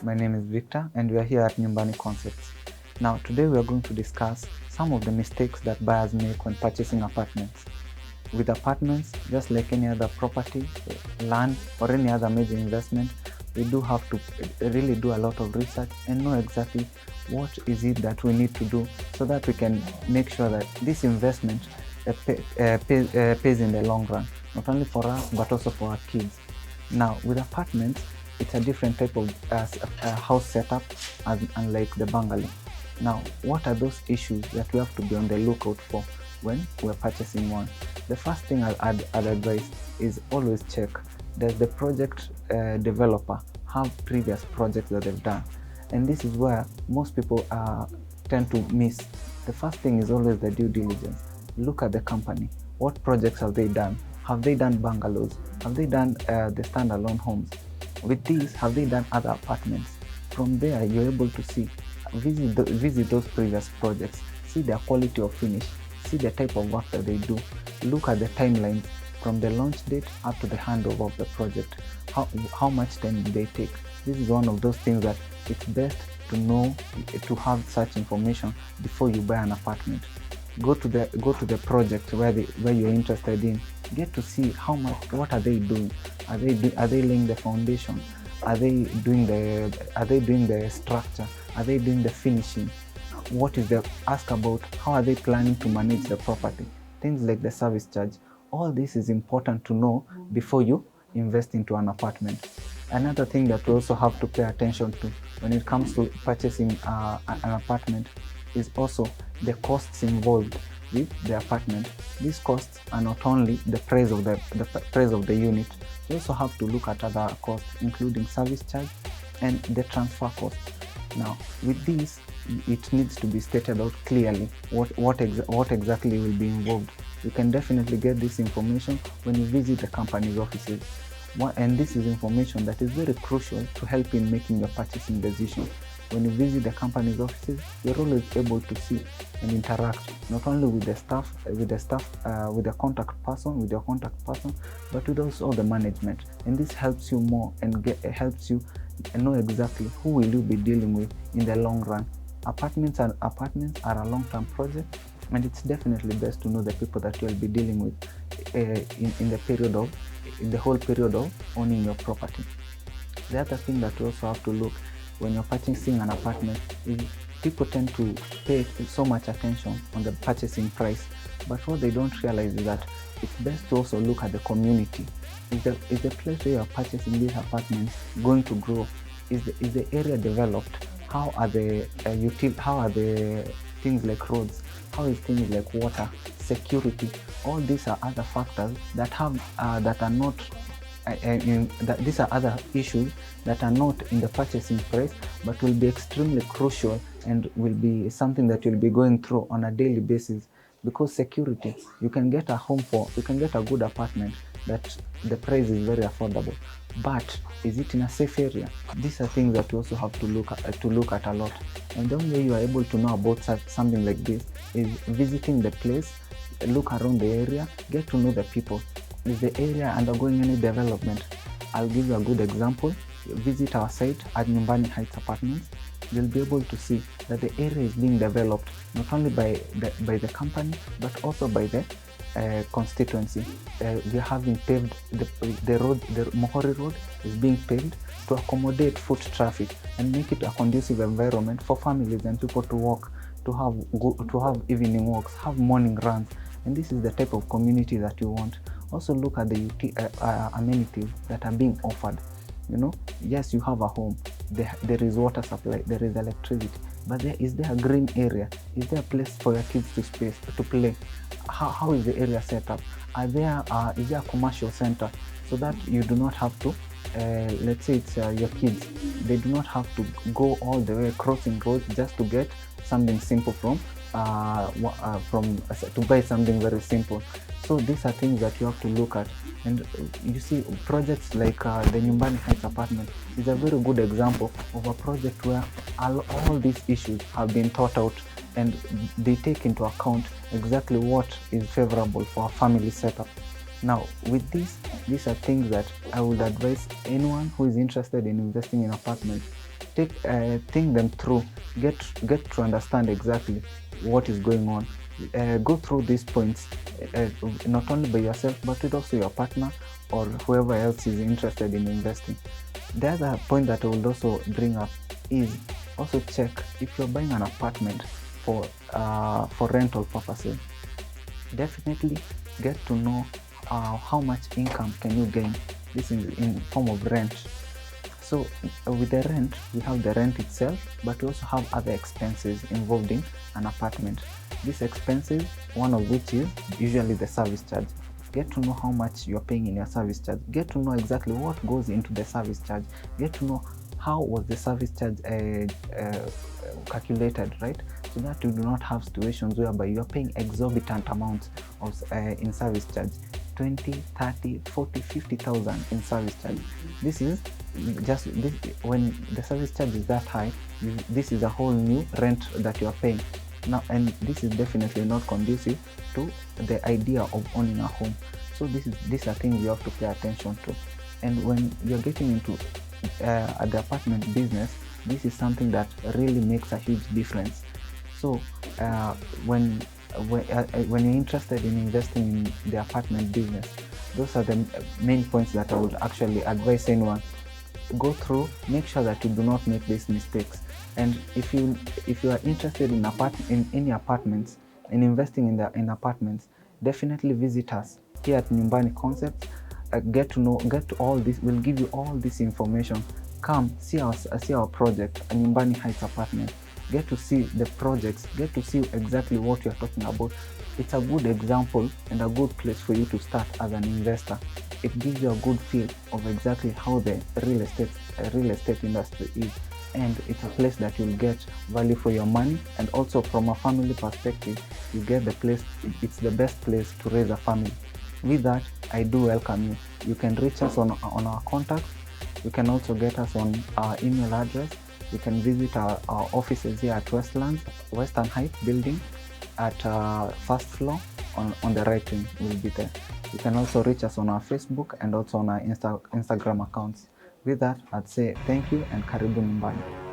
My name is Victor and we are here at Nyumbani Concepts. Now today we are going to discuss some of the mistakes that buyers make when purchasing apartments. With apartments, just like any other property, land or any other major investment, we do have to really do a lot of research and know exactly what is it that we need to do so that we can make sure that this investment pays in the long run, not only for us but also for our kids. Now with apartments, it's a different type of house setup unlike the bungalow. Now, what are those issues that we have to be on the lookout for when we're purchasing one? The first thing I'd advise is always check, does the project developer have previous projects that they've done? And this is where most people tend to miss. The first thing is always the due diligence. Look at the company. What projects have they done? Have they done bungalows? Have they done the standalone homes? With these, have they done other apartments? From there, you're able to see, visit those previous projects, see their quality of finish, see the type of work that they do, look at the timelines from the launch date up to the handover of the project. How much time do they take? This is one of those things that it's best to know, to have such information before you buy an apartment. Go to the project where you're interested in. Get to see what are they doing. Are they laying the foundation? Are they doing the structure? Are they doing the finishing? Ask about how are they planning to manage the property? Things like the service charge. All this is important to know before you invest into an apartment. Another thing that we also have to pay attention to when it comes to purchasing an apartment is also the costs involved with the apartment. These costs are not only the price of the unit. You also have to look at other costs, including service charge and the transfer cost. Now, with these, it needs to be stated out clearly what exactly will be involved. You can definitely get this information when you visit the company's offices. And this is information that is very crucial to help in making your purchasing decision. When you visit the company's offices, you're always able to see and interact not only with the staff, with your contact person, but with also the management. And this helps you more and helps you know exactly who will you be dealing with in the long run. Apartments are a long-term project, and it's definitely best to know the people that you'll be dealing with in the whole period of owning your property. The other thing that you also have to look when you're purchasing an apartment is people tend to pay so much attention on the purchasing price, but what they don't realize is that it's best to also look at the community. Is the place where you're purchasing these apartments going to grow? Is the area developed? How are the things like roads? How is things like water, security? All these are other factors that are not these are other issues that are not in the purchasing price, but will be extremely crucial and will be something that you'll be going through on a daily basis. Because security, you can get a good apartment that the price is very affordable, but is it in a safe area? These are things that you also have to look at a lot. And the only way you are able to know about something like this is visiting the place, look around the area, get to know the people. Is the area undergoing any development? I'll give you a good example. Visit our site at Nyumbani Heights Apartments. You'll be able to see that the area is being developed not only by the company but also by the constituency. We're having paved the road. The Mohori Road is being paved to accommodate foot traffic and make it a conducive environment for families and people to walk, to have evening walks, have morning runs, and this is the type of community that you want. Also look at the amenities that are being offered. Yes, you have a home, there is water supply, there is electricity, but is there a green area? Is there a place for your kids to play? How is the area set up? Is there a commercial center so that you do not have to, let's say it's your kids, they do not have to go all the way crossing roads just to get something simple to buy something very simple. So these are things that you have to look at. And you see, projects like the Nyumbani Heights apartment is a very good example of a project where all these issues have been thought out and they take into account exactly what is favorable for a family setup. Now, with these are things that I would advise anyone who is interested in investing in apartments. think them through, get to understand exactly what is going on. Go through these points, not only by yourself but with also your partner or whoever else is interested in investing. The other point that I will also bring up is also check if you're buying an apartment for rental purposes. Definitely get to know how much income can you gain. This is in form of rent. So with the rent, we have the rent itself, but we also have other expenses involved in an apartment. These expenses, one of which is usually the service charge. Get to know how much you're paying in your service charge. Get to know exactly what goes into the service charge. Get to know how was the service charge calculated, right? So that you do not have situations whereby you're paying exorbitant amounts of in service charge. 20, 30, 40, 50,000 in service charge. This is just this, when the service charge is that high, this is a whole new rent that you are paying now, and this is definitely not conducive to the idea of owning a home. So these are things you have to pay attention to. And when you're getting into the apartment business, this is something that really makes a huge difference. So when you're interested in investing in the apartment business, those are the main points that I would actually advise anyone. Go through, make sure that you do not make these mistakes. And if you are interested in any apartments, in investing in apartments, definitely visit us here at Nyumbani Concepts. Get to all this. We'll give you all this information. Come see our project, Nyumbani Heights apartment. Get to see the projects, get to see exactly what you're talking about. It's a good example and a good place for you to start as an investor. It gives you a good feel of exactly how the real estate industry is, and it's a place that you'll get value for your money. And also from a family perspective, you get the place, it's the best place to raise a family. With that, I do welcome you. You can reach us on our contact. You can also get us on our email address. You can visit our offices here at Western Heights building at first floor on the right wing. Will be there. You can also reach us on our Facebook and also on our Instagram accounts. With that, I'd say thank you and karibu nyumbani.